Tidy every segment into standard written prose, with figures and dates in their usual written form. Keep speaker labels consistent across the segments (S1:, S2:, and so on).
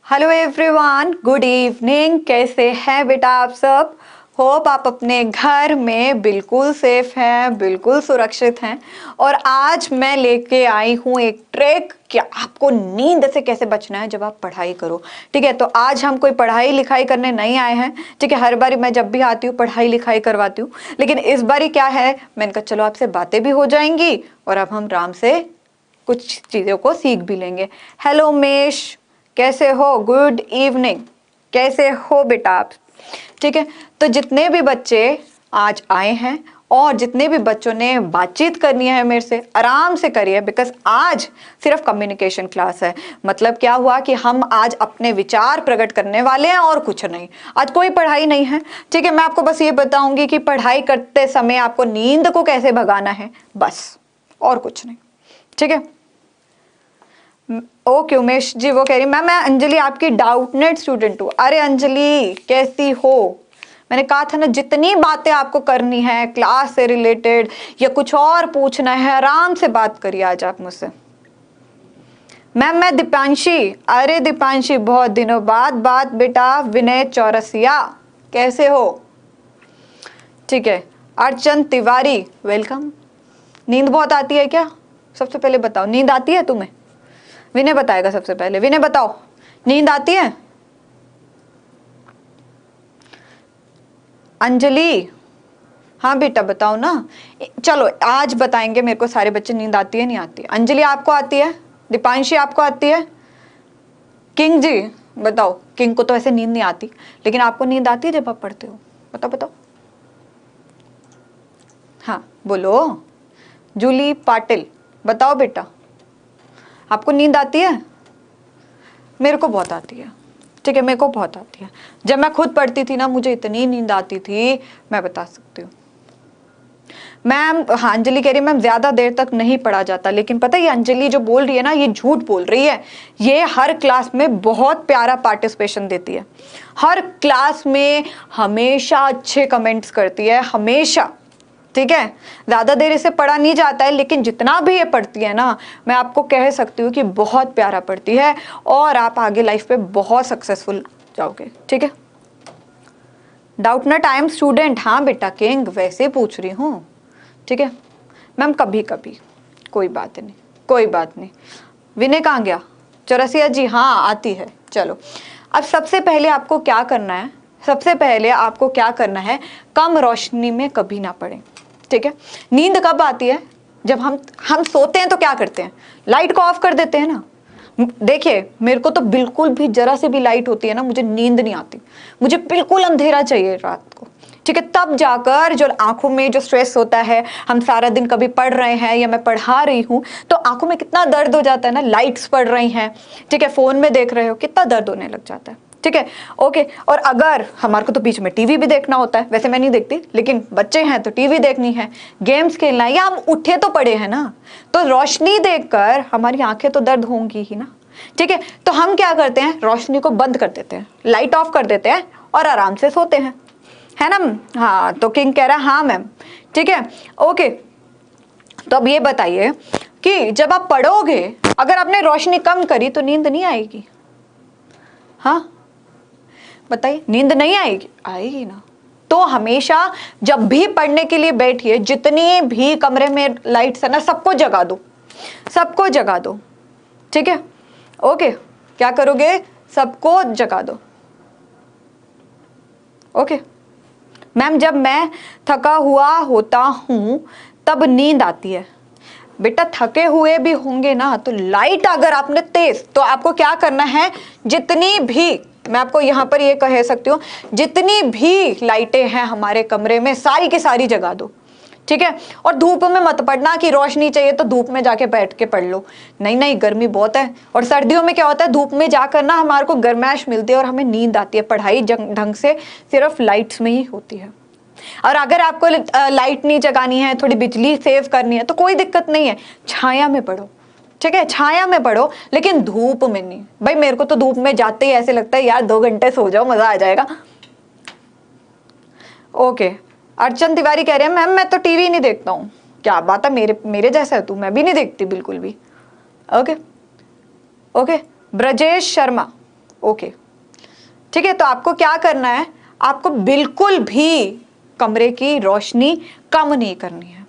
S1: Hello everyone, good evening. कैसे हैं बेटा आप सब? होप आप अपने घर में बिल्कुल सेफ हैं, बिल्कुल सुरक्षित हैं। और आज मैं लेके आई हूँ एक ट्रिक कि आपको नींद से कैसे बचना है जब आप पढ़ाई करो। ठीक है, तो आज हम कोई पढ़ाई लिखाई करने नहीं आए हैं। ठीक है, हर बारी मैं जब भी आती हूँ पढ़ाई लिखाई करवाती हूँ, लेकिन इस बारी क्या है, मैंने कहा चलो आपसे बातें भी हो जाएंगी और अब हम आराम से कुछ चीज़ों को सीख भी लेंगे। हेलो उमेश, कैसे हो? गुड इवनिंग, कैसे हो बेटा आप? ठीक है, तो जितने भी बच्चे आज आए हैं और जितने भी बच्चों ने बातचीत करनी है मेरे से, आराम से करिए, बिकॉज आज सिर्फ कम्युनिकेशन क्लास है। मतलब क्या हुआ कि हम आज अपने विचार प्रकट करने वाले हैं और कुछ नहीं। आज कोई पढ़ाई नहीं है। ठीक है, मैं आपको बस ये बताऊंगी कि पढ़ाई करते समय आपको नींद को कैसे भगाना है, बस, और कुछ नहीं। ठीक है, ओके उमेश जी वो कह रही मैम मैं अंजलि आपकी डाउटनेट स्टूडेंट हूँ। अरे अंजलि कैसी हो? मैंने कहा था ना, जितनी बातें आपको करनी है क्लास से रिलेटेड या कुछ और पूछना है, आराम से बात करिए आज आप मुझसे। मैम मैं दीपांशी। अरे दीपांशी बहुत दिनों बाद बात बेटा। विनय चौरसिया कैसे हो? ठीक है, अर्चन तिवारी वेलकम। नींद बहुत आती है क्या? सबसे पहले बताओ, नींद आती है तुम्हें? विनय बताएगा सबसे पहले। विनय बताओ, नींद आती है? अंजलि हाँ बेटा बताओ ना। चलो आज बताएंगे मेरे को सारे बच्चे नींद आती है नहीं आती है। अंजलि आपको आती है? दीपांशी आपको आती है? किंग जी बताओ। किंग को तो ऐसे नींद नहीं आती, लेकिन आपको नींद आती है जब आप पढ़ते हो? बताओ बताओ। हाँ बोलो। जूली पाटिल बताओ बेटा, आपको नींद आती है? मेरे को बहुत आती है। ठीक है, मेरे को बहुत आती है। जब मैं खुद पढ़ती थी ना, मुझे इतनी नींद आती थी, मैं बता सकती हूँ। मैम हाँ अंजलि कह रही है मैम ज्यादा देर तक नहीं पढ़ा जाता, लेकिन पता है ये अंजलि जो बोल रही है ना, ये झूठ बोल रही है। ये हर क्लास में बहुत प्यारा पार्टिसिपेशन देती है, हर क्लास में हमेशा अच्छे कमेंट्स करती है, हमेशा। ठीक है, ज्यादा देर इसे पढ़ा नहीं जाता है, लेकिन जितना भी ये पढ़ती है ना, मैं आपको कह सकती हूँ कि बहुत प्यारा पढ़ती है और आप आगे लाइफ पे बहुत सक्सेसफुल जाओगे। ठीक है, डाउटनेट आई एम स्टूडेंट। हाँ बेटा किंग वैसे पूछ रही हूँ। ठीक है मैम, कभी कभी, कोई बात नहीं, कोई बात नहीं। विनय कहाँ गया? चौरसिया जी हाँ आती है। चलो अब सबसे पहले आपको क्या करना है, सबसे पहले आपको क्या करना है, कम रोशनी में कभी ना पड़े। ठीक है, नींद कब आती है? जब हम सोते हैं तो क्या करते हैं, लाइट को ऑफ कर देते हैं ना। देखिए मेरे को तो बिल्कुल भी जरा से भी लाइट होती है ना, मुझे नींद नहीं आती। मुझे बिल्कुल अंधेरा चाहिए रात को। ठीक है, तब जाकर जो आंखों में जो स्ट्रेस होता है, हम सारा दिन कभी पढ़ रहे हैं या मैं पढ़ा रही हूँ तो आंखों में कितना दर्द हो जाता है ना, लाइट्स पड़ रही हैं, ठीक है, फोन में देख रहे हो, कितना दर्द होने लग जाता है। ठीक है ओके। और अगर हमारे को तो बीच में टीवी भी देखना होता है, वैसे मैं नहीं देखती, लेकिन बच्चे हैं तो टीवी देखनी है, गेम्स खेलना है, या हम उठे तो पड़े हैं ना, तो रोशनी देखकर हमारी आंखें तो दर्द होंगी ही ना। ठीक है, तो हम क्या करते हैं, रोशनी को बंद कर देते हैं, लाइट ऑफ कर देते हैं और आराम से सोते हैं, है ना। हाँ तो किंग कह रहा है हाँ मैम। ठीक है ओके, तो अब ये बताइए कि जब आप पढ़ोगे, अगर आपने रोशनी कम करी तो नींद नहीं आएगी? हाँ बताइए, नींद नहीं आएगी? आएगी ना। तो हमेशा जब भी पढ़ने के लिए बैठिए, जितनी भी कमरे में लाइट्स है ना, सबको जगा दो, सबको जगा दो। ठीक है ओके, क्या करोगे, सबको जगा दो। ओके मैम जब मैं थका हुआ होता हूं तब नींद आती है। बेटा थके हुए भी होंगे ना, तो लाइट अगर आपने तेज, तो आपको क्या करना है, जितनी भी, मैं आपको यहां पर ये कह सकती हूँ, जितनी भी लाइटें हैं हमारे कमरे में सारी की सारी जगा दो। ठीक है, और धूप में मत पढ़ना कि रोशनी चाहिए तो धूप में जाके बैठ के पढ़ लो, नहीं नहीं, गर्मी बहुत है। और सर्दियों में क्या होता है, धूप में जाकर ना हमारे को गर्माहट मिलती है और हमें नींद आती है। पढ़ाई ढंग से सिर्फ लाइट्स में ही होती है। और अगर आपको लाइट नहीं जगानी है, थोड़ी बिजली सेव करनी है, तो कोई दिक्कत नहीं है, छाया में पढ़ो। ठीक है, छाया में पढ़ो, लेकिन धूप में नहीं। भाई मेरे को तो धूप में जाते ही ऐसे लगता है यार 2 घंटे सो जाओ, मजा आ जाएगा। ओके, अर्चन तिवारी कह रहे हैं मैम मैं तो टीवी नहीं देखता हूँ। क्या बात है, मेरे जैसा है तू, मैं भी नहीं देखती बिल्कुल भी। Okay okay, Brajesh Sharma okay ठीक है, तो आपको क्या करना है, आपको बिल्कुल भी कमरे की रोशनी कम नहीं करनी है।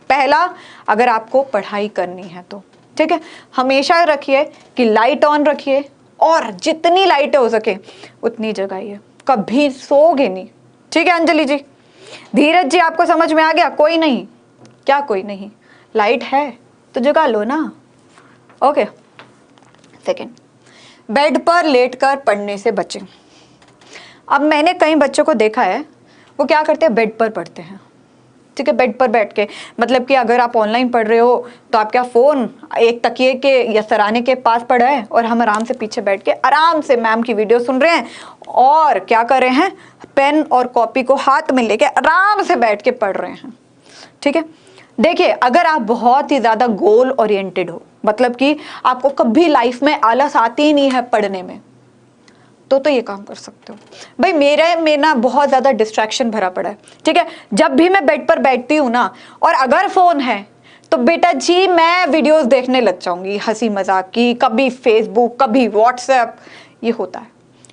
S1: पहला, अगर आपको पढ़ाई करनी है तो ठीक है, हमेशा रखिए कि लाइट ऑन रखिए और जितनी लाइटें हो सके उतनी जगाइए, कभी सोओगे नहीं। ठीक है अंजलि जी, धीरज जी आपको समझ में आ गया? कोई नहीं, क्या कोई नहीं, लाइट है तो जगा लो ना। ओके। सेकेंड, बेड पर लेटकर पढ़ने से बचें। अब मैंने कई बच्चों को देखा है, वो क्या करते हैं, बेड पर पढ़ते हैं। ठीक है, बेड पर बैठ के, मतलब कि अगर आप ऑनलाइन पढ़ रहे हो तो आपका फ़ोन एक तकिए के या सराने के पास पड़ा है और हम आराम से पीछे बैठ के आराम से मैम की वीडियो सुन रहे हैं और क्या कर रहे हैं, पेन और कॉपी को हाथ में लेके आराम से बैठ के पढ़ रहे हैं। ठीक है, देखिए अगर आप बहुत ही ज़्यादा गोल ओरिएंटेड हो, मतलब कि आपको कभी लाइफ में आलस आती ही नहीं है पढ़ने में, तो ये काम कर सकते हो। भाई मेरे में ना बहुत ज़्यादा डिस्ट्रैक्शन भरा पड़ा है। ठीक है, जब भी मैं बेड पर बैठती हूँ ना और अगर फ़ोन है तो बेटा जी मैं वीडियोस देखने लग जाऊंगी, हंसी मजाक की, कभी फेसबुक कभी व्हाट्सएप, ये होता है।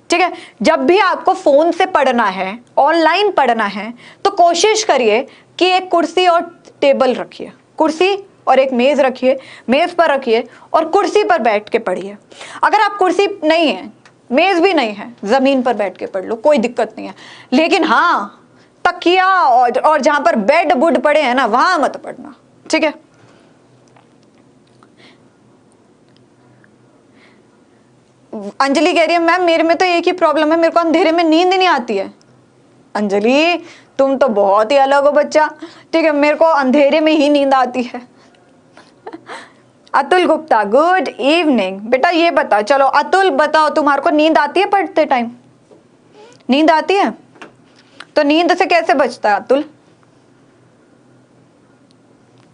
S1: ठीक है, जब भी आपको फ़ोन से पढ़ना है, ऑनलाइन पढ़ना है, तो कोशिश करिए कि एक कुर्सी और टेबल रखिए, कुर्सी और एक मेज़ रखिए, मेज़ पर रखिए और कुर्सी पर बैठ के पढ़िए। अगर आप कुर्सी नहीं है, मेज भी नहीं है, जमीन पर बैठ के पढ़ लो, कोई दिक्कत नहीं है। लेकिन हाँ, तकिया और जहां पर बेड बुड पड़े हैं ना, वहां मत पढ़ना। ठीक है, अंजलि कह रही है मैम मेरे में तो एक ही प्रॉब्लम है, मेरे को अंधेरे में नींद नहीं आती है। अंजलि तुम तो बहुत ही अलग हो बच्चा। ठीक है, मेरे को अंधेरे में ही नींद आती है। Atul Gupta, good evening. बेटा ये बता, चलो अतुल बताओ, तुम्हारे को नींद आती है पढ़ते टाइम? नींद आती है? तो नींद से कैसे बचता है अतुल?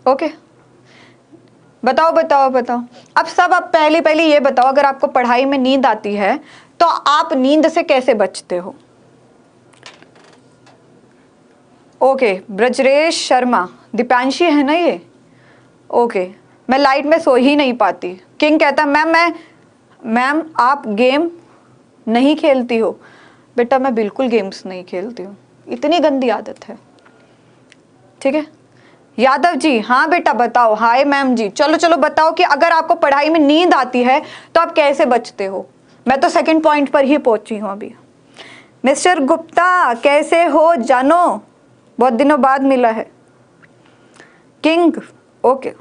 S1: ओके, बताओ बताओ बताओ। अब पहले ये बताओ, अगर आपको पढ़ाई में नींद आती है तो आप नींद से कैसे बचते हो? ओके, ब्रजरेश शर्मा, दीपांशी है ना ये? ओके, मैं लाइट में सो ही नहीं पाती। किंग कहता मैम आप गेम नहीं खेलती हो? बेटा मैं बिल्कुल गेम्स नहीं खेलती हूँ, इतनी गंदी आदत है। ठीक है, यादव जी, हाँ बेटा बताओ। हाय मैम जी, चलो चलो बताओ कि अगर आपको पढ़ाई में नींद आती है तो आप कैसे बचते हो? मैं तो सेकंड पॉइंट पर ही पहुंची हूँ अभी। मिस्टर गुप्ता कैसे हो जानो, बहुत दिनों बाद मिला है। King, okay.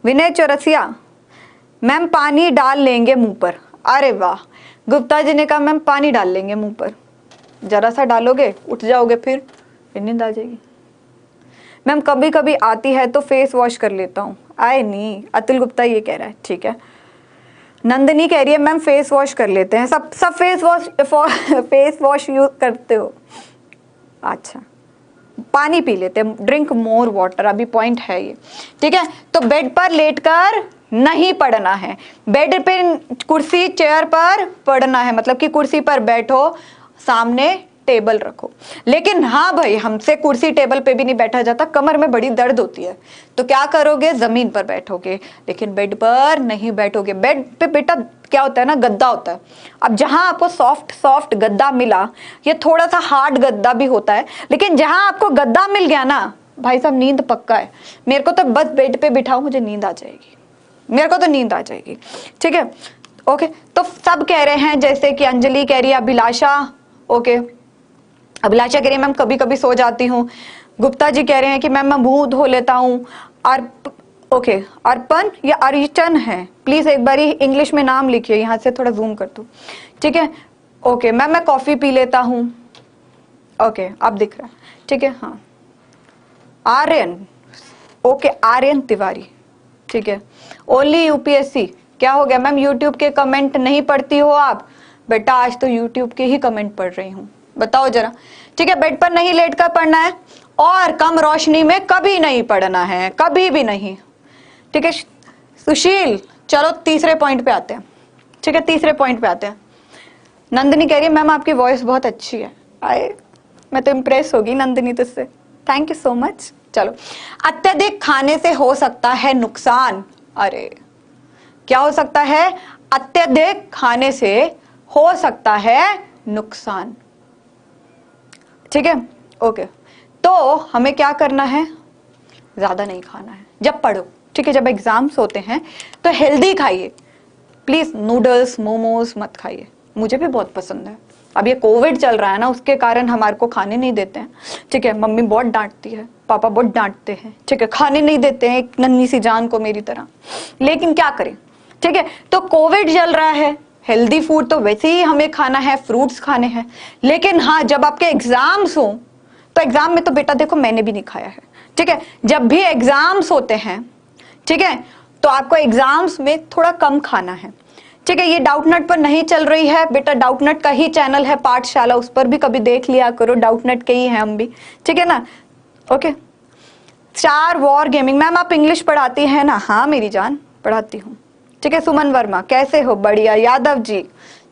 S1: Vinay Chaurasia, ma'am पानी डाल लेंगे मुंह पर। अरे वाह, गुप्ता जी ने कहा मैम पानी डाल लेंगे मुंह पर, जरा सा डालोगे उठ जाओगे, फिर नींद आ जाएगी। मैम कभी कभी आती है तो फेस वॉश कर लेता हूँ। आए नहीं, अतुल गुप्ता ये कह रहा है। ठीक है, नंदिनी कह रही है मैम फेस वॉश कर लेते हैं, सब फेस वॉश यूज करते हो? अच्छा, पानी पी लेते हैं, ड्रिंक मोर वाटर, अभी पॉइंट है ये। ठीक है, तो बेड पर लेटकर नहीं पढ़ना है, बेड पे कुर्सी चेयर पर पढ़ना है, मतलब कि कुर्सी पर बैठो, सामने टेबल रखो। लेकिन हाँ भाई, हमसे कुर्सी टेबल पे भी नहीं बैठा जाता, कमर में बड़ी दर्द होती है, तो क्या करोगे, जमीन पर बैठोगे, लेकिन बेड पर नहीं बैठोगे। बेड पे बेटा क्या होता है ना, गद्दा होता है। अब जहां आपको सॉफ्ट गद्दा मिला, ये थोड़ा सा हार्ड गद्दा भी होता है, लेकिन जहां आपको गद्दा मिल गया ना भाई साहब, नींद पक्का है। मेरे को तो बस बेड पे बिठाओ, मुझे नींद आ जाएगी, मेरे को तो नींद आ जाएगी। ठीक है, ओके। तो सब कह रहे हैं, जैसे कि अंजलि कह रही है, अभिलाषा, ओके, अभिलाषा कह रही है मैम कभी कभी सो जाती हूँ। गुप्ता जी कह रहे हैं कि मैम मैं मुंह धो लेता हूँ। ओके, अर्पण या अरिचन है, प्लीज एक बारी इंग्लिश में नाम लिखिए, यहाँ से थोड़ा जूम कर दो। ठीक है, ओके मैम मैं कॉफी पी लेता हूँ। ओके, अब दिख रहा है। ठीक है, हाँ। आर्यन, ओके, आर्यन तिवारी, ठीक है। ओनली यूपीएससी, क्या हो गया मैम, यूट्यूब के कमेंट नहीं पढ़ती हो आप? बेटा आज तो यूट्यूब के ही कमेंट पढ़ रही हूँ, बताओ जरा। ठीक है, बेड पर नहीं लेटकर पढ़ना है और कम रोशनी में कभी नहीं पढ़ना है, कभी भी नहीं। ठीक है सुशील, चलो तीसरे पॉइंट पे आते हैं। ठीक है, तीसरे पॉइंट पे आते हैं। नंदिनी कह रही है मैम आपकी वॉइस बहुत अच्छी है। आए, मैं तो इम्प्रेस होगी नंदिनी तुझसे, थैंक यू सो मच। चलो, अत्यधिक खाने से हो सकता है नुकसान। अरे क्या हो सकता है? अत्यधिक खाने से हो सकता है नुकसान। ठीक है, ओके। तो हमें क्या करना है, ज्यादा नहीं खाना है जब पढ़ो। ठीक है, जब एग्जाम्स होते हैं तो हेल्दी खाइए प्लीज, नूडल्स मोमोज मत खाइए, मुझे भी बहुत पसंद है। अब ये कोविड चल रहा है ना, उसके कारण हमारे को खाने नहीं देते हैं। ठीक है, मम्मी बहुत डांटती है, पापा बहुत डांटते हैं। ठीक है, खाने नहीं देते हैं एक नन्ही सी जान को मेरी तरह, लेकिन क्या करें। ठीक है, तो कोविड चल रहा है, हेल्दी फूड तो वैसे ही हमें खाना है, फ्रूट्स खाने हैं। लेकिन हाँ, जब आपके एग्जाम्स हो तो एग्जाम में तो बेटा देखो मैंने भी नहीं खाया है। ठीक है, जब भी एग्जाम्स होते हैं, ठीक है, तो आपको एग्जाम्स में थोड़ा कम खाना है। ठीक है, ये डाउटनट पर नहीं चल रही है बेटा, डाउटनट का ही चैनल है पाठशाला, उस पर भी कभी देख लिया करो, डाउटनट के ही हैं हम भी। ठीक है ना, okay. Star war gaming, ma'am आप इंग्लिश पढ़ाती हैं ना? हाँ मेरी जान, पढ़ाती हूँ। ठीक है, सुमन वर्मा कैसे हो? बढ़िया। यादव जी,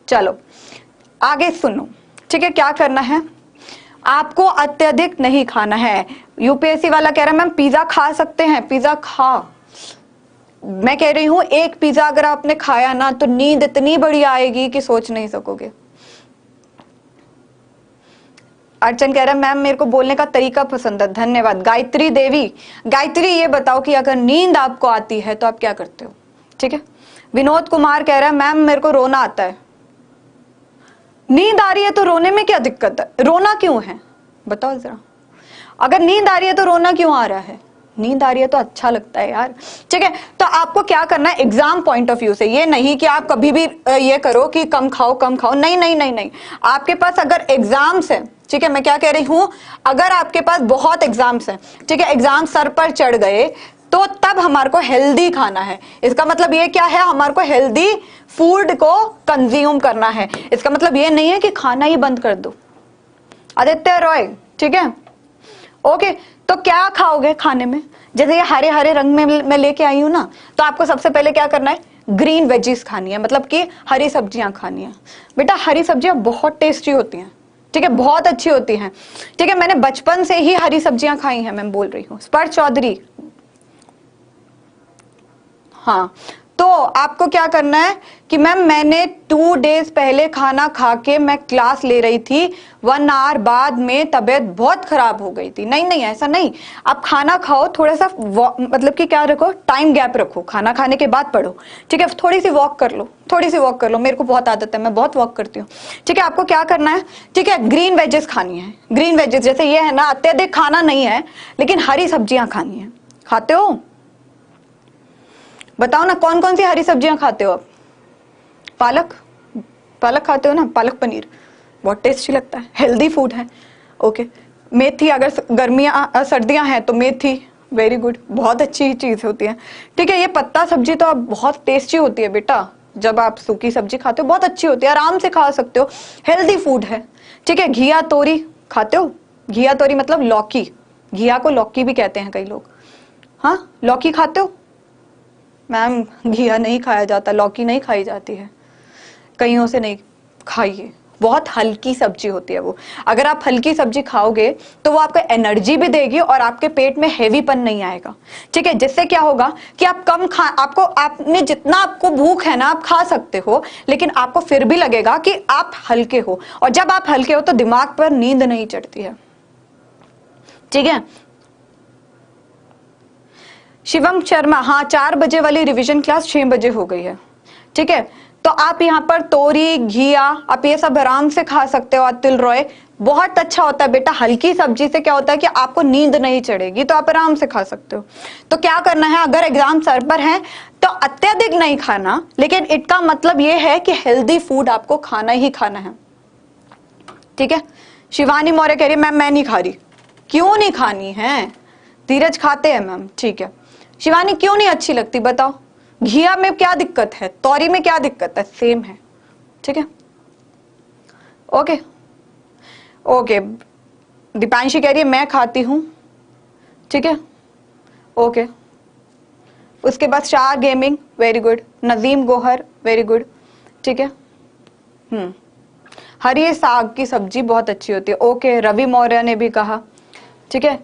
S1: चलो आगे सुनो। ठीक है, क्या करना है, आपको अत्यधिक नहीं खाना है। यूपीएससी वाला कह रहा है मैम पिज्जा खा सकते हैं, पिज्जा खा, मैं कह रही हूं एक पिज्जा अगर आपने खाया ना तो नींद इतनी बड़ी आएगी कि सोच नहीं सकोगे। अर्चन कह रहा है मैम मेरे को बोलने का तरीका पसंद है, धन्यवाद। गायत्री देवी, गायत्री ये बताओ कि अगर नींद आपको आती है तो आप क्या करते हो? ठीक है, विनोद कुमार कह रहा है मैम मेरे को रोना आता है। नींद आ रही है तो रोने में क्या दिक्कत है? रोना क्यों है बताओ जरा। अगर नींद आ रही है तो रोना क्यों आ रहा है? नींद आ रही है तो अच्छा लगता है यार। ठीक है, तो आपको क्या करना है एग्जाम पॉइंट ऑफ व्यू से, ये नहीं कि आप कभी भी ये करो कि कम खाओ कम खाओ, नहीं नहीं नहीं नहीं। आपके पास अगर एग्जाम्स है, ठीक है, मैं क्या कह रही हूं, अगर आपके पास बहुत एग्जाम्स है, ठीक है, एग्जाम सर पर चढ़ गए, तो तब हमारे को हेल्दी खाना है। इसका मतलब ये क्या है, हमारे को हेल्दी फूड को कंज्यूम करना है। इसका मतलब ये नहीं है कि खाना ही बंद कर दो। आदित्य रॉय, ठीक है, ओके। तो क्या खाओगे खाने में? जैसे ये हरे हरे रंग में मैं लेके आई हूं ना, तो आपको सबसे पहले क्या करना है, ग्रीन वेजीज खानी है, मतलब कि हरी सब्जियां खानी है। बेटा हरी सब्जियां बहुत टेस्टी होती हैं, ठीक है, बहुत अच्छी होती हैं। ठीक है, मैंने बचपन से ही हरी सब्जियां खाई हैं, मैं बोल रही हूँ। स्पर्श चौधरी, हाँ, तो आपको क्या करना है कि मैम मैंने 2 डेज पहले खाना खा के मैं क्लास ले रही थी, 1 आवर बाद में तबीयत बहुत खराब हो गई थी। नहीं नहीं, ऐसा नहीं। आप खाना खाओ, थोड़ा सा मतलब कि क्या रखो, टाइम गैप रखो, खाना खाने के बाद पढ़ो। ठीक है, थोड़ी सी वॉक कर लो, थोड़ी सी वॉक कर लो, मेरे को बहुत आदत है, मैं बहुत वॉक करती हूँ। ठीक है, आपको क्या करना है, ठीक है, ग्रीन वेजेस खानी है। ग्रीन वेजेस जैसे ये है ना, अत्यधिक खाना नहीं है लेकिन हरी सब्जियां खानी है। खाते हो? बताओ ना कौन कौन सी हरी सब्जियां खाते हो आप? पालक, पालक खाते हो ना? पालक पनीर बहुत टेस्टी लगता है, हेल्दी फूड है। ओके, मेथी, अगर गर्मियां सर्दियां हैं तो मेथी, वेरी गुड, बहुत अच्छी चीज होती है। ठीक है, ये पत्ता सब्जी तो आप बहुत टेस्टी होती है बेटा, जब आप सूखी सब्जी खाते हो बहुत अच्छी होती है, आराम से खा सकते हो, हेल्दी फूड है। ठीक है, घिया तोरी खाते हो? घिया तोरी मतलब लौकी, घिया को लौकी भी कहते हैं कई लोग। हाँ, लौकी खाते हो? मैम घिया नहीं खाया जाता, लौकी नहीं खाई जाती है, कईयों से नहीं खाइए, बहुत हल्की सब्जी होती है वो। अगर आप हल्की सब्जी खाओगे तो वो आपको एनर्जी भी देगी और आपके पेट में हेवीपन नहीं आएगा। ठीक है, जिससे क्या होगा कि आप कम खा, आपको आपने जितना आपको भूख है ना आप खा सकते हो, लेकिन आपको फिर भी लगेगा कि आप हल्के हो, और जब आप हल्के हो तो दिमाग पर नींद नहीं चढ़ती है। ठीक है, शिवम शर्मा, हाँ 4 बजे वाली रिवीजन क्लास 6 बजे हो गई है। ठीक है, तो आप यहाँ पर तोरी, घिया, आप ये सब आराम से खा सकते हो। अतुल रॉय, बहुत अच्छा होता है बेटा, हल्की सब्जी से क्या होता है कि आपको नींद नहीं चढ़ेगी, तो आप आराम से खा सकते हो। तो क्या करना है, अगर एग्जाम सर पर है तो अत्यधिक नहीं खाना, लेकिन इसका मतलब ये है कि हेल्दी फूड आपको खाना ही खाना है। ठीक है, शिवानी मौर्य कह रही है मैम मैं नहीं खा रही। क्यों नहीं खानी है? धीरज खाते हैं मैम, ठीक है। शिवानी क्यों नहीं अच्छी लगती बताओ? घिया में क्या दिक्कत है, तौरी में क्या दिक्कत है, सेम है। ठीक है, ओके ओके। दीपांशी कह रही है मैं खाती हूं, ठीक है, ओके। उसके बाद Shah gaming, very good. Nazim Gohar, very good, ठीक है। हरी साग की सब्जी बहुत अच्छी होती है, ओके। रवि मौर्य ने भी कहा, ठीक है,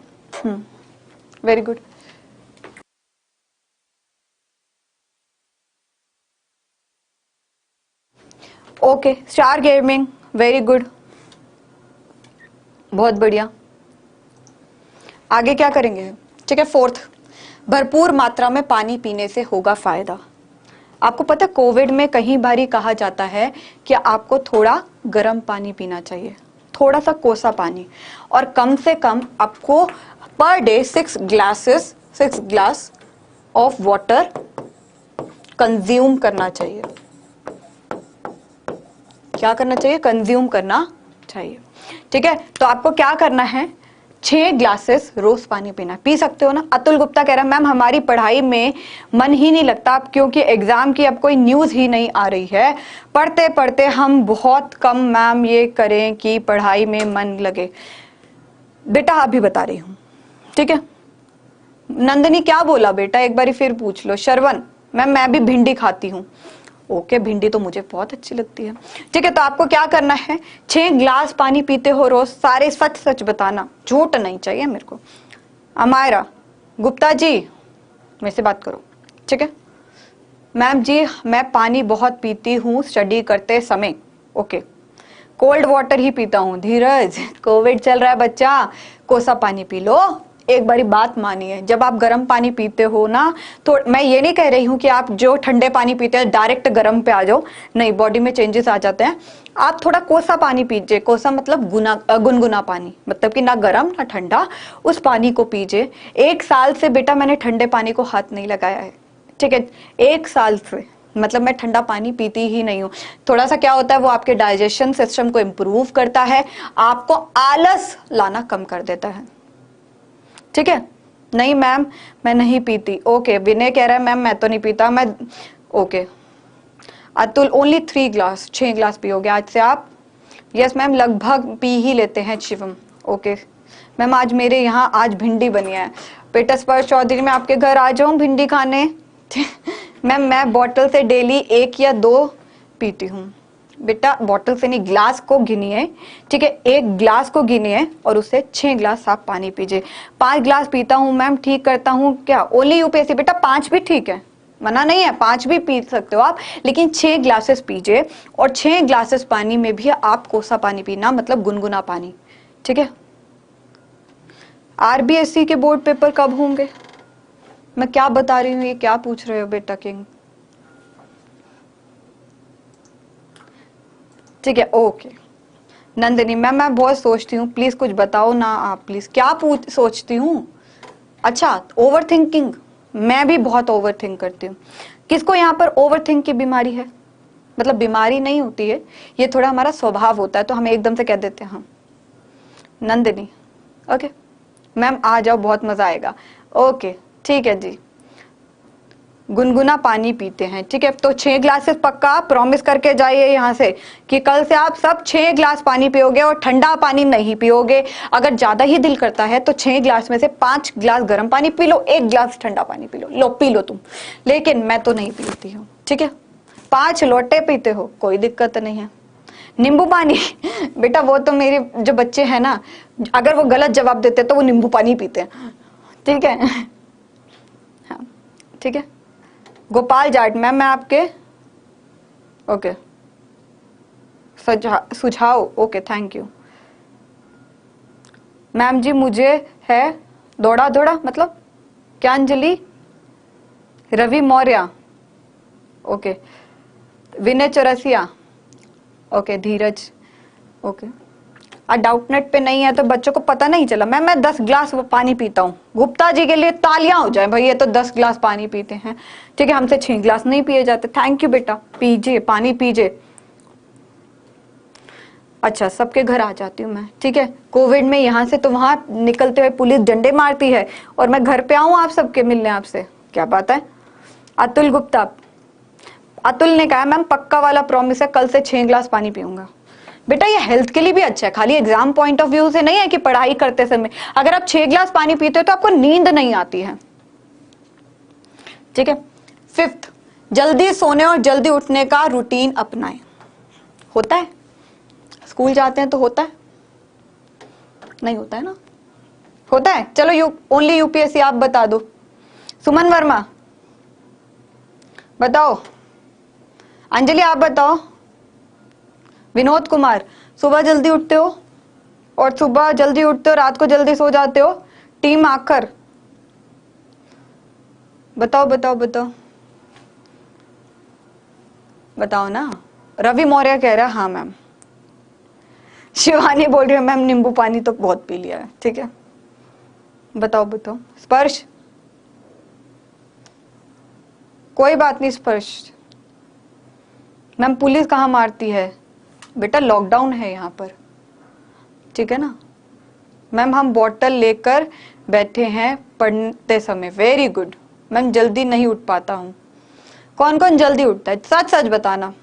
S1: very good. Okay, star gaming, very good, बहुत बढ़िया। आगे क्या करेंगे? ठीक है, फोर्थ, भरपूर मात्रा में पानी पीने से होगा फायदा। आपको पता है कोविड में कई बार कहा जाता है कि आपको थोड़ा गर्म पानी पीना चाहिए, थोड़ा सा कोसा पानी, और कम से कम आपको per day 6 glass of water consume करना चाहिए। क्या करना चाहिए? कंज्यूम करना चाहिए। ठीक है, तो आपको क्या करना है? 6 ग्लासेस रोज पानी पीना। पी सकते हो ना? अतुल गुप्ता कह रहा है मैम हमारी पढ़ाई में मन ही नहीं लगता अब, क्योंकि एग्जाम की अब कोई न्यूज ही नहीं आ रही है, पढ़ते पढ़ते हम बहुत कम मैम ये करें कि पढ़ाई में मन लगे। बेटा अभी बता रही हूं, ठीक है। नंदिनी क्या बोला बेटा, एक बारी फिर पूछ लो। श्रवण, मैम मैं भी भिंडी खाती हूँ। ओके, भिंडी तो मुझे बहुत अच्छी लगती है। ठीक है, तो आपको क्या करना है? 6 ग्लास पानी पीते हो रोज? सारे सच सच बताना, झूठ नहीं चाहिए मेरे को। अमायरा गुप्ता जी, मेरे से बात करो, ठीक है। मैम जी मैं पानी बहुत पीती हूँ स्टडी करते समय। ओके, कोल्ड वाटर ही पीता हूँ। धीरज, कोविड चल रहा है बच्चा, कोसा पानी पी लो। एक बारी बात मानिए, जब आप गर्म पानी पीते हो ना, तो मैं ये नहीं कह रही हूं कि आप जो ठंडे पानी पीते हैं डायरेक्ट गर्म पे आ जाओ, नहीं, बॉडी में चेंजेस आ जाते हैं। आप थोड़ा कोसा पानी पीजिए। कोसा मतलब गुनगुना पानी, मतलब कि ना गर्म ना ठंडा, उस पानी को पीजिए। 1 साल से बेटा मैंने ठंडे पानी को हाथ नहीं लगाया है, ठीक है। 1 साल से मतलब मैं ठंडा पानी पीती ही नहीं हूँ। थोड़ा सा क्या होता है, वो आपके डाइजेशन सिस्टम को इम्प्रूव करता है, आपको आलस लाना कम कर देता है, ठीक है। नहीं मैम मैं नहीं पीती। ओके, विनय कह रहा है मैम मैं तो नहीं पीता मैं। Okay, Atul only 3 glass, 6 glass पियोगे आज से आप? यस मैम, लगभग पी ही लेते हैं। शिवम, ओके मैम आज मेरे यहाँ आज भिंडी बनी है। बेटा स्पर्श चौधरी, मैं आपके घर आ जाऊं भिंडी खाने? मैम मैं बॉटल से डेली 1 या 2 पीती हूँ। बेटा बॉटल से नहीं, ग्लास को गिनिए, ठीक है। 1 ग्लास को गिनिए और उससे 6 ग्लास आप पानी पीजिए। 5 ग्लास पीता हूँ मैम, ठीक करता हूँ क्या? Only UPSC. बेटा 5 भी ठीक है, मना नहीं है, 5 भी पी सकते हो आप, लेकिन 6 ग्लासेस पीजिए। और 6 ग्लासेस पानी में भी आप कोसा पानी पीना, मतलब गुनगुना पानी, ठीक है। आरबीएससी के बोर्ड पेपर कब होंगे? मैं क्या बता रही हूँ, ये क्या पूछ रहे हो बेटा किंग? ठीक है, ओके। नंदिनी मैम मैं बहुत सोचती हूँ, प्लीज कुछ बताओ ना आप प्लीज। क्या सोचती हूँ? अच्छा, ओवर थिंकिंग। मैं भी बहुत ओवर थिंक करती हूँ। किसको यहाँ पर ओवर थिंक की बीमारी है? मतलब बीमारी नहीं होती है, ये थोड़ा हमारा स्वभाव होता है, तो हम एकदम से कह देते हैं हम। नंदिनी, ओके मैम आ जाओ, बहुत मजा आएगा। ओके ठीक है जी। गुनगुना पानी पीते हैं, ठीक है। तो 6 ग्लासेस पक्का प्रॉमिस करके जाइए यहाँ से कि कल से आप सब 6 ग्लास पानी पियोगे और ठंडा पानी नहीं पियोगे। अगर ज्यादा ही दिल करता है तो 6 ग्लास में से 5 ग्लास गर्म पानी पी लो, 1 ग्लास ठंडा पानी पी लो पी लो तुम। लेकिन मैं तो नहीं पीती हूँ, ठीक है। 5 लोटे पीते हो, कोई दिक्कत नहीं है। नींबू पानी बेटा वो तो मेरे जो बच्चे हैं ना, अगर वो गलत जवाब देते तो वो नींबू पानी पीते हैं, ठीक है। हाँ ठीक है। गोपाल जाट मैम मैं आपके ओके सुझाव, ओके थैंक यू मैम जी। मुझे है दौड़ा दौड़ा मतलब क्या? अंजलि, रवि मौर्य, ओके। विनय चौरसिया, ओके। धीरज, ओके। डाउटनेट पे नहीं है तो बच्चों को पता नहीं चला। मैं 10 ग्लास पानी पीता हूँ। गुप्ता जी के लिए तालियां हो जाए भाई, ये तो 10 ग्लास पानी पीते हैं, ठीक है। हमसे 6 ग्लास नहीं पिए जाते। थैंक यू बेटा, पीजिए पानी पीजिए। अच्छा सबके घर आ जाती हूँ मैं, ठीक है। कोविड में यहाँ से तो वहां निकलते हुए पुलिस डंडे मारती है और मैं घर पे आऊं आप सबके मिलने आपसे, क्या बात है। अतुल गुप्ता, अतुल ने कहा मैम पक्का वाला प्रॉमिस है, कल से 6 ग्लास पानी पीऊंगा। बेटा ये हेल्थ के लिए भी अच्छा है, खाली एग्जाम पॉइंट ऑफ व्यू से नहीं है कि पढ़ाई करते समय। अगर आप 6 ग्लास पानी पीते हो तो आपको नींद नहीं आती है, ठीक है। 5th, जल्दी सोने और जल्दी उठने का रूटीन अपनाएं। होता है? स्कूल जाते हैं तो होता है? नहीं होता है ना? होता है? चलो ओनली यूपीएससी आप बता दो। सुमन वर्मा बताओ। अंजलि आप बताओ। विनोद कुमार, सुबह जल्दी उठते हो और सुबह जल्दी उठते हो, रात को जल्दी सो जाते हो। टीम आकर बताओ बताओ बताओ बताओ ना। रवि मौर्य कह रहा है हाँ मैम। शिवानी बोल रही है मैम नींबू पानी तो बहुत पी लिया है। ठीक है, बताओ बताओ। स्पर्श, कोई बात नहीं स्पर्श। मैम पुलिस कहाँ मारती है? बेटा लॉकडाउन है यहाँ पर, ठीक है ना। मैम हम बॉटल लेकर बैठे हैं पढ़ते समय। वेरी गुड मैम, जल्दी नहीं उठ पाता हूँ। कौन कौन जल्दी उठता है? सच सच बताना।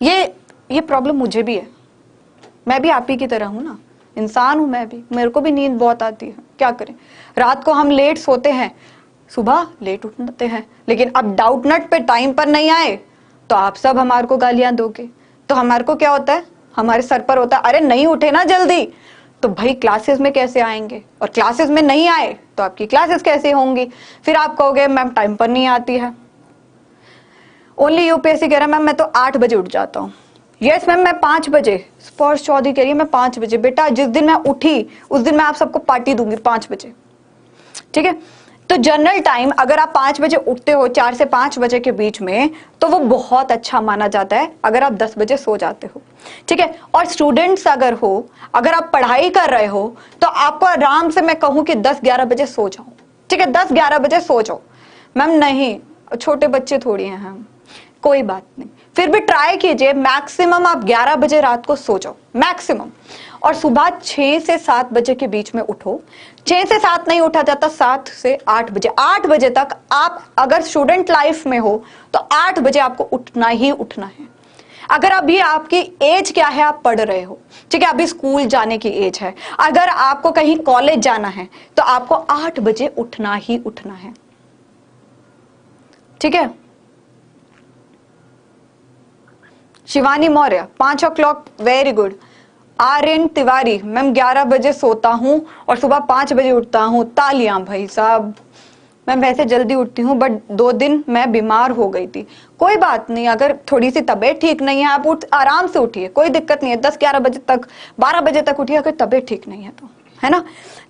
S1: ये प्रॉब्लम मुझे भी है, मैं भी आप ही की तरह हूँ ना, इंसान हूँ मैं भी, मेरे को भी नींद बहुत आती है। क्या करें, रात को हम लेट सोते हैं, सुबह लेट उठते हैं। लेकिन अब डाउट नट पे टाइम पर नहीं आए तो आप सब हमारे को गालियां दोगे, तो हमारे को क्या होता है, हमारे सर पर होता है अरे नहीं उठे ना जल्दी, तो भाई क्लासेस में कैसे आएंगे, और क्लासेस में नहीं आए तो आपकी क्लासेस कैसे होंगी। फिर आप कहोगे मैम टाइम पर नहीं आती है। ओनली यूपीएससी कह रहा है मैम मैं तो 8 बजे उठ जाता हूँ। यस मैम मैं 5 बजे। स्पर्श चौधरी कह रही है मैं 5 बजे। बेटा जिस दिन मैं उठी उस दिन मैं आप सबको पार्टी दूंगी 5 बजे, ठीक है। तो जनरल टाइम अगर आप 5 बजे उठते हो, 4 से 5 बजे के बीच में, तो वो बहुत अच्छा माना जाता है अगर आप 10 बजे सो जाते हो, ठीक है। और स्टूडेंट्स अगर हो, अगर आप पढ़ाई कर रहे हो तो आपको आराम से मैं कहूं कि 10-11 बजे सो जाओ, ठीक है, 10-11 बजे सो जाओ। मैम नहीं, छोटे बच्चे थोड़ी हैं हम, कोई बात नहीं, फिर भी ट्राई कीजिए मैक्सिमम आप 11 बजे रात को सो जाओ मैक्सिमम, और सुबह 6 से 7 बजे के बीच में उठो। 6 से 7 नहीं उठा जाता, 7 से 8 बजे, 8 बजे तक आप अगर स्टूडेंट लाइफ में हो तो 8 बजे आपको उठना ही उठना है। अगर अभी आपकी एज क्या है, आप पढ़ रहे हो, ठीक है, अभी स्कूल जाने की एज है, अगर आपको कहीं कॉलेज जाना है तो आपको 8 बजे उठना ही उठना है, ठीक है। Shivani Maurya 5 o'clock, very good. Aryan Tiwari ma'am 11 बजे सोता हूं और सुबह 5 बजे उठता हूं। तालियां भाई साहब। मैं वैसे जल्दी उठती हूँ बट 2 दिन मैं बीमार हो गई थी। कोई बात नहीं, अगर थोड़ी सी तबीयत ठीक नहीं है आप आराम से उठिए, कोई दिक्कत नहीं है। 10-11 बजे तक, 12 बजे तक उठिए अगर तबीयत ठीक नहीं है तो, है ना।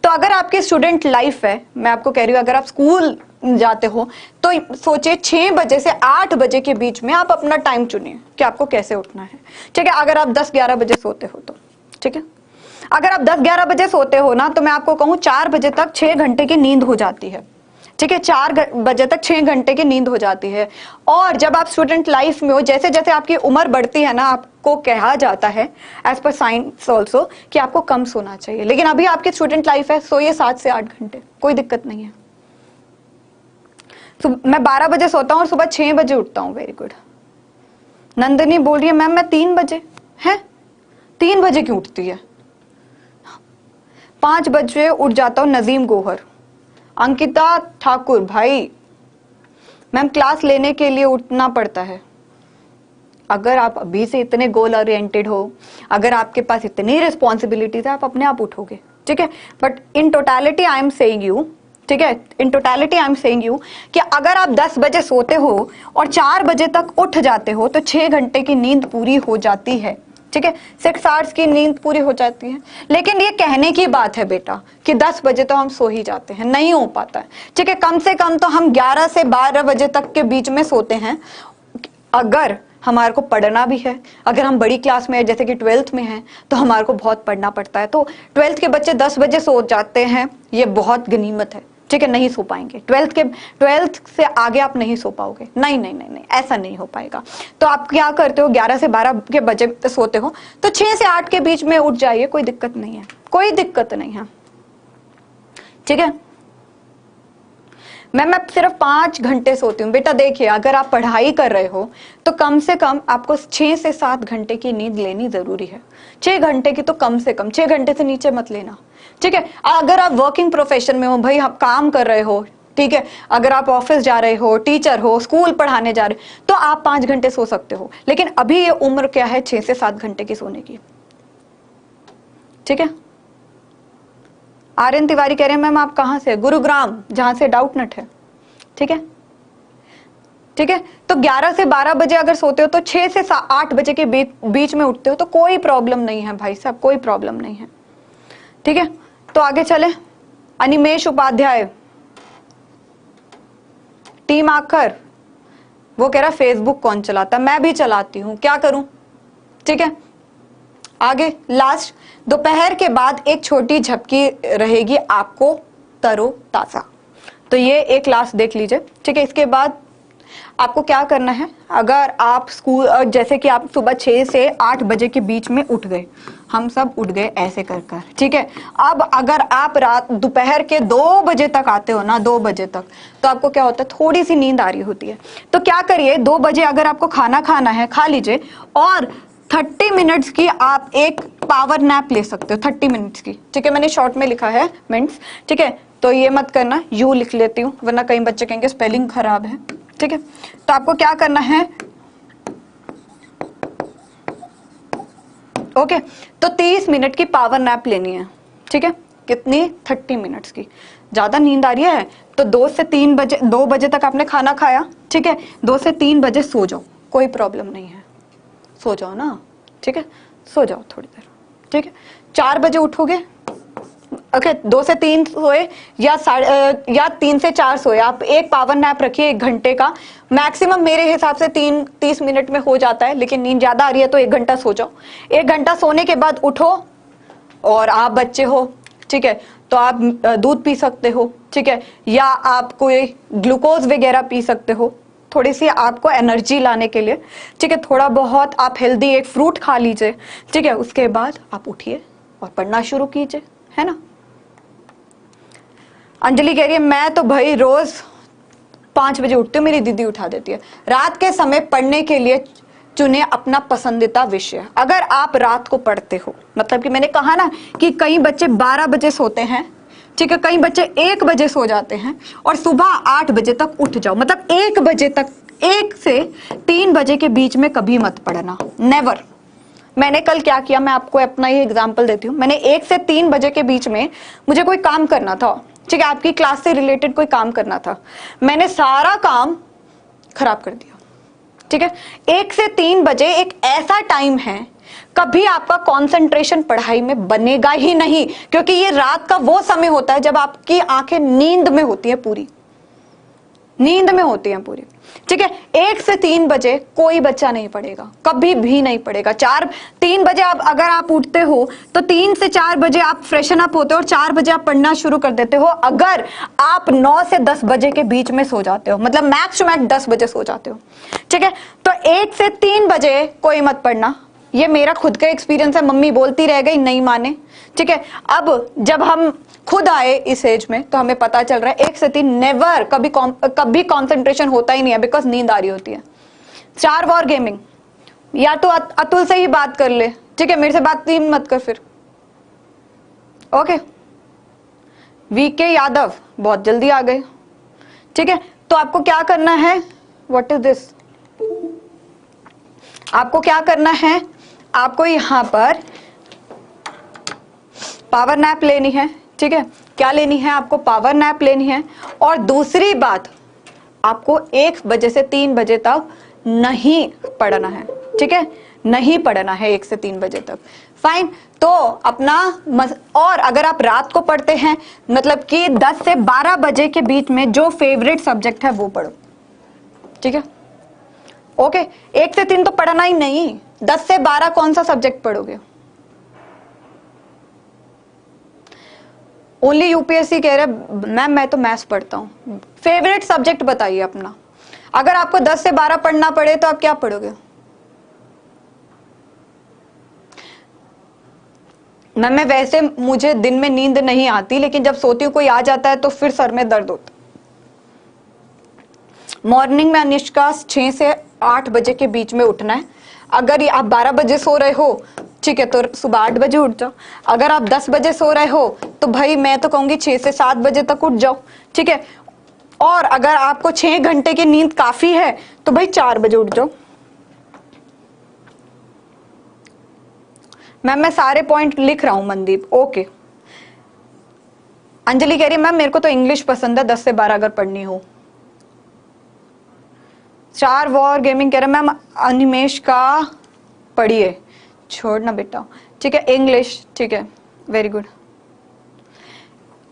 S1: तो अगर आपकी स्टूडेंट लाइफ है, मैं आपको कह रही हूँ, अगर आप स्कूल जाते हो तो सोचिए 6 बजे से 8 बजे के बीच में आप अपना टाइम चुनिए कि आपको कैसे उठना है, ठीक है। अगर आप 10-11 बजे सोते हो तो, ठीक है। अगर आप 10-11 बजे सोते हो ना, तो मैं आपको कहूँ 4 बजे तक 6 घंटे की नींद हो जाती है, ठीक है। 4 बजे तक 6 घंटे की नींद हो जाती है। और जब आप स्टूडेंट लाइफ में हो, जैसे जैसे आपकी उम्र बढ़ती है ना, आपको कहा जाता है एज पर साइंस ऑल्सो कि आपको कम सोना चाहिए। लेकिन अभी आपकी स्टूडेंट लाइफ है, सोइए 7 से 8 घंटे, कोई दिक्कत नहीं है। तो मैं 12 बजे सोता हूँ और सुबह 6 बजे उठता हूँ। Very good. नंदिनी बोल रही है मैम मैं 3 बजे। है 3 बजे क्यों उठती है? 5 बजे उठ जाता हूँ। नजीम गोहर। अंकिता ठाकुर भाई मैम क्लास लेने के लिए उठना पड़ता है। अगर आप अभी से इतने गोल ओरिएंटेड हो, अगर आपके पास इतनी रिस्पॉन्सिबिलिटीज है, आप अपने आप उठोगे, ठीक है। But in totality I am saying you, ठीक है, in totality I am saying you कि अगर आप 10 बजे सोते हो और 4 बजे तक उठ जाते हो तो 6 घंटे की नींद पूरी हो जाती है, ठीक है। 6 आवर्स की नींद पूरी हो जाती है। लेकिन ये कहने की बात है बेटा कि 10 बजे तो हम सो ही जाते हैं, नहीं हो पाता है, ठीक है। कम से कम तो हम 11 से 12 बजे तक के बीच में सोते हैं। अगर हमारे को पढ़ना भी है, अगर हम बड़ी क्लास में है जैसे कि 12th में है तो हमारे को बहुत पढ़ना पड़ता है, तो 12th के बच्चे 10 बजे सो जाते हैं, ये बहुत गनीमत है, ठीक है। नहीं सो पाएंगे 12th से आगे आप नहीं सो पाओगे, नहीं नहीं नहीं नहीं, ऐसा नहीं हो पाएगा। तो आप क्या करते हो, 11 से 12 के बजे सोते हो तो 6 से 8 के बीच में उठ जाइए, कोई दिक्कत नहीं है, कोई दिक्कत नहीं है, ठीक है। मैं सिर्फ 5 घंटे सोती हूँ। बेटा देखिए, अगर आप पढ़ाई कर रहे हो तो कम से कम आपको 6 से 7 घंटे की नींद लेनी जरूरी है। 6 घंटे की तो कम से कम, 6 घंटे से नीचे मत लेना, ठीक है। अगर आप वर्किंग प्रोफेशन में हो, भाई आप काम कर रहे हो, ठीक है, अगर आप ऑफिस जा रहे हो, टीचर हो, स्कूल पढ़ाने जा रहे हो, तो आप 5 घंटे सो सकते हो। लेकिन अभी ये उम्र क्या है 6 से 7 घंटे की सोने की, ठीक है। आर्यन तिवारी कह रहे हैं मैम आप कहां से? गुरुग्राम, जहां से डाउट नट है, ठीक है। ठीक है। तो 11 से 12 बजे अगर सोते हो तो 6 से 8 बजे के बीच में उठते हो तो कोई प्रॉब्लम नहीं है भाई साहब, कोई प्रॉब्लम नहीं है। ठीक है, तो आगे चले। अनिमेश उपाध्याय, टीम आखर, वो कह रहा फेसबुक कौन चलाता, मैं भी चलाती हूं, क्या करूं। ठीक है, आगे लास्ट, दोपहर के बाद एक छोटी झपकी रहेगी आपको तरोताजा। तो ये एक क्लास देख लीजिए। ठीक है, इसके बाद आपको क्या करना है, अगर आप स्कूल, जैसे कि आप सुबह 6 से 8 बजे के बीच में उठ गए, हम सब उठ गए ऐसे कर कर, ठीक है। अब अगर आप रात दोपहर के 2 बजे तक आते हो ना, 2 बजे तक, तो आपको क्या होता है, थोड़ी सी नींद आ रही होती है। तो क्या करिए, 2 बजे अगर आपको खाना खाना है खा लीजिए, और 30 मिनट्स की आप एक पावर नैप ले सकते हो, 30 मिनट्स की। ठीक है, मैंने शॉर्ट में लिखा है मिनट्स। ठीक है, तो ये मत करना, यू लिख लेती हूँ, वरना कई बच्चे कहेंगे स्पेलिंग खराब है। ठीक है, तो आपको क्या करना है, ओके, तो 30 मिनट की पावर नैप लेनी है। ठीक है, कितनी, 30 मिनट्स की। ज्यादा नींद आ रही है तो 2 से 3 बजे, 2 बजे तक आपने खाना खाया, ठीक है, 2 से 3 बजे सो जाओ, कोई प्रॉब्लम नहीं है, सो जाओ ना। ठीक है, सो जाओ थोड़ी देर। ठीक है, 4 बजे उठोगे, ओके, 2 से 3 सोए या 3 से 4 सोए, आप एक पावर नैप रखिए 1 घंटे का, मैक्सिमम मेरे हिसाब से 30 मिनट में हो जाता है, लेकिन नींद ज्यादा आ रही है तो 1 घंटा सो जाओ। 1 घंटा सोने के बाद उठो, और आप बच्चे हो, ठीक है, तो आप दूध पी सकते हो, ठीक है, या आप कोई ग्लूकोज वगैरह पी सकते हो, थोड़ी सी आपको एनर्जी लाने के लिए। ठीक है, थोड़ा बहुत आप हेल्दी एक फ्रूट खा लीजिए। ठीक है, उसके बाद आप उठिए और पढ़ना शुरू कीजिए, है ना। अंजलि कह रही है मैं तो भाई रोज 5 बजे उठती हूँ, मेरी दीदी उठा देती है। रात के समय पढ़ने के लिए चुने अपना पसंदीदा विषय। अगर आप रात को पढ़ते हो, मतलब कि मैंने कहा ना कि कई बच्चे 12 बजे सोते हैं, ठीक है, कई बच्चे 1 बजे सो जाते हैं, और सुबह 8 बजे तक उठ जाओ, मतलब 1 बजे तक, 1 से 3 बजे के बीच में कभी मत पढ़ना, नेवर। मैंने कल क्या किया, मैं आपको अपना ही एग्जाम्पल देती हूँ। मैंने 1 से 3 बजे के बीच में मुझे कोई काम करना था, ठीक है, आपकी क्लास से रिलेटेड कोई काम करना था, मैंने सारा काम खराब कर दिया। ठीक है, 1 से 3 बजे एक ऐसा टाइम है, कभी आपका कंसंट्रेशन पढ़ाई में बनेगा ही नहीं, क्योंकि ये रात का वो समय होता है जब आपकी आंखें नींद में होती है, पूरी नींद में होती हैं पूरी। ठीक है, 1 से 3 बजे कोई बच्चा नहीं पढ़ेगा, कभी भी नहीं पढ़ेगा। 3 बजे आप अगर आप उठते हो तो 3 से 4 बजे आप फ्रेशन अप होते हो, और 4 बजे आप पढ़ना शुरू कर देते हो। अगर आप 9 से 10 बजे के बीच में सो जाते हो, मतलब मैक्स टू मैक्स 10 बजे सो जाते हो, ठीक है, तो 1 से 3 बजे कोई मत पढ़ना। ये मेरा खुद का एक्सपीरियंस है, मम्मी बोलती रह गई, नहीं माने। ठीक है, अब जब हम खुद आए इस एज में तो हमें पता चल रहा है 1 से 3 नेवर, कभी कंसंट्रेशन होता ही नहीं है, बिकॉज नींद आ रही होती है। स्टार वॉर गेमिंग, या तो अतुल से ही बात कर ले, ठीक है, मेरे से बात ही मत कर फिर, ओके। वीके यादव बहुत जल्दी आ गए, ठीक है, तो आपको क्या करना है, व्हाट इज दिस, आपको क्या करना है, आपको यहां पर पावर नैप लेनी है। ठीक है, क्या लेनी है, आपको पावर नैप लेनी है। और दूसरी बात, आपको 1 बजे से 3 बजे तक नहीं पढ़ना है, ठीक है, नहीं पढ़ना है 1 से 3 बजे तक, फाइन। तो अपना और अगर आप रात को पढ़ते हैं, मतलब कि 10 से 12 बजे के बीच में जो फेवरेट सब्जेक्ट है वो पढ़ो, ठीक है, ओके। 1 से 3 तो पढ़ना ही नहीं, 10 से 12 कौन सा सब्जेक्ट पढ़ोगे। ओनली यूपीएससी कह रहे मैम मैं तो मैथ्स पढ़ता हूँ। फेवरेट सब्जेक्ट बताइए अपना। अगर आपको 10 से 12 पढ़ना पड़े तो आप क्या पढ़ोगे। मैम मैं वैसे मुझे दिन में नींद नहीं आती, लेकिन जब सोती हूँ कोई आ जाता है तो फिर सर में दर्द होता। मॉर्निंग में अनिष्का 6 से 8 बजे के बीच में उठना है। अगर आप 12 बजे सो रहे हो, ठीक है, तो सुबह 8 बजे उठ जाओ। अगर आप 10 बजे सो रहे हो तो भाई मैं तो कहूंगी 6 से 7 बजे तक उठ जाओ, ठीक है। और अगर आपको 6 घंटे की नींद काफी है तो भाई 4 बजे उठ जाओ। मैम मैं सारे पॉइंट लिख रहा हूं मनदीप, ओके। अंजलि कह रही है मैम मेरे को तो इंग्लिश पसंद है 10 से 12 अगर पढ़नी हो। स्टार वॉर गेमिंग कह रहे मैम अनिमेश का पढ़िए, छोड़ना बेटा, ठीक है। इंग्लिश, ठीक है, वेरी गुड।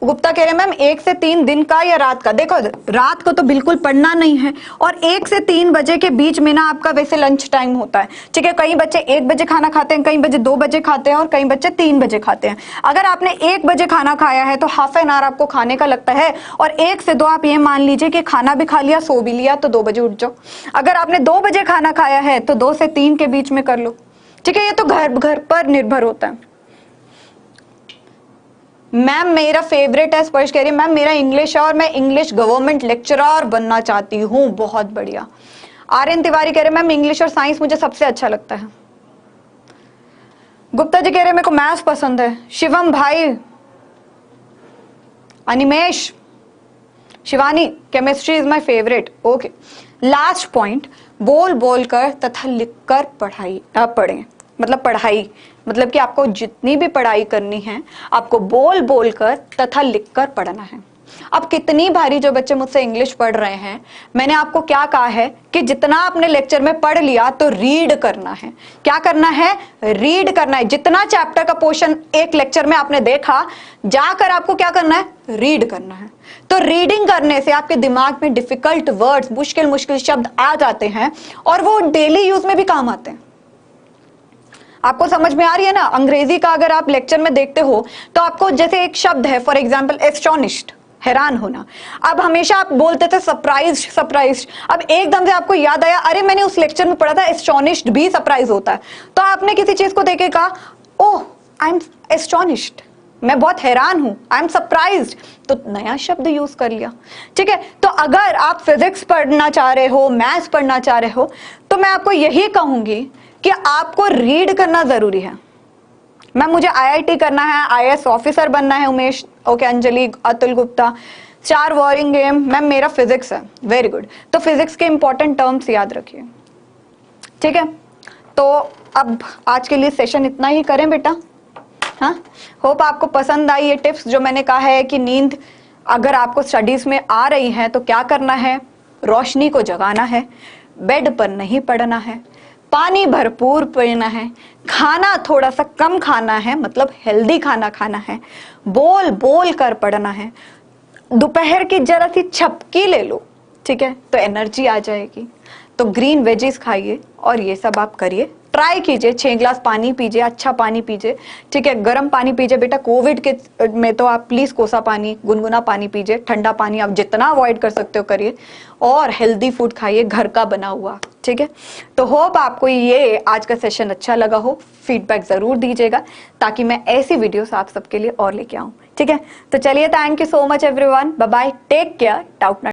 S1: गुप्ता कह रहे मैम 1 से 3 दिन का या रात का? देखो रात को तो बिल्कुल पढ़ना नहीं है, और 1 से 3 बजे के बीच में ना आपका वैसे लंच टाइम होता है, ठीक है। कई बच्चे 1 बजे खाना खाते हैं, कई बच्चे 2 बजे खाते हैं, और कई बच्चे 3 बजे खाते हैं। अगर आपने 1 बजे खाना खाया है तो हाफ एन आवर आपको खाने का लगता है, और 1 से 2 आप ये मान लीजिए कि खाना भी खा लिया, सो भी लिया, तो 2 बजे उठ जाओ। अगर आपने 2 बजे खाना खाया है तो 2 से 3 के बीच में कर लो, ठीक है। ये तो घर पर निर्भर होता है। मैम मेरा फेवरेट है, स्पर्श कह रही है मैम मेरा इंग्लिश है और मैं इंग्लिश गवर्नमेंट लेक्चरर बनना चाहती हूँ। बहुत बढ़िया। आर्यन तिवारी कह रहे मैम इंग्लिश और साइंस मुझे सबसे अच्छा लगता है। गुप्ता जी कह रहे मेरे को मैथ्स पसंद है। शिवम भाई, Animesh, Shivani chemistry is my favourite. Okay, last point, बोल बोल कर तथा लिख कर पढ़ें। मतलब पढ़ाई, मतलब कि आपको जितनी भी पढ़ाई करनी है आपको बोल बोल कर तथा लिख कर पढ़ना है। अब कितनी भारी जो बच्चे मुझसे इंग्लिश पढ़ रहे हैं, मैंने आपको क्या कहा है कि जितना आपने लेक्चर में पढ़ लिया तो रीड करना है। क्या करना है? रीड करना है। जितना चैप्टर का पोर्शन एक लेक्चर में आपने देखा, जाकर आपको क्या करना है? रीड करना है। तो रीडिंग करने से आपके दिमाग में डिफिकल्ट वर्ड्स, मुश्किल मुश्किल शब्द आ जाते हैं, और वो डेली यूज में भी काम आते हैं। आपको समझ में आ रही है ना? अंग्रेजी का अगर आप लेक्चर में देखते हो तो आपको जैसे एक शब्द है, फॉर एग्जांपल एस्टोनिश्ड, हैरान होना। अब हमेशा आप बोलते थे सरप्राइज्ड सरप्राइज्ड, अब एकदम से आपको याद आया अरे मैंने उस लेक्चर में पढ़ा था एस्टोनिश्ड भी सरप्राइज होता है। तो आपने किसी चीज को देख के कहा ओह आई एम एस्टोनिश्ड, मैं बहुत हैरान हूं, आई एम सरप्राइज्ड, तो नया शब्द यूज कर लिया, ठीक है। तो अगर आप फिजिक्स पढ़ना चाह रहे हो, मैथ्स पढ़ना चाह रहे हो, तो मैं आपको यही कहूंगी कि आपको रीड करना जरूरी है। मैम मुझे आईआईटी करना है, आईएएस ऑफिसर बनना है, Umesh, okay, Anjali, Atul Gupta, star warring game, ma'am मेरा फिजिक्स है, वेरी गुड। तो फिजिक्स के इंपॉर्टेंट टर्म्स याद रखिए, ठीक है। तो अब आज के लिए सेशन इतना ही करें बेटा। हाँ, होप आपको पसंद आई ये टिप्स जो मैंने कहा है कि नींद अगर आपको स्टडीज में आ रही है तो क्या करना है? रोशनी को जगाना है, बेड पर नहीं पड़ना है, पानी भरपूर पीना है, खाना थोड़ा सा कम खाना है, मतलब हेल्दी खाना खाना है, बोल बोल कर पढ़ना है, दोपहर की जरा सी छपकी ले लो, ठीक है, तो एनर्जी आ जाएगी। तो ग्रीन वेजीज खाइए और ये सब आप करिए, ट्राई कीजिए। 6 ग्लास पानी पीजिए, अच्छा पानी पीजिए, ठीक है, गर्म पानी पीजिए बेटा। कोविड के में तो आप प्लीज कोसा पानी, गुनगुना पानी पीजिए, ठंडा पानी आप जितना अवॉइड कर सकते हो करिए, और हेल्दी फूड खाइए, घर का बना हुआ, ठीक है। तो होप आपको ये आज का सेशन अच्छा लगा हो। फीडबैक जरूर दीजिएगा ताकि मैं ऐसी वीडियोस आप सबके लिए और लेके आऊं, ठीक है। तो चलिए, thank you so much everyone, bye bye, take care, doubt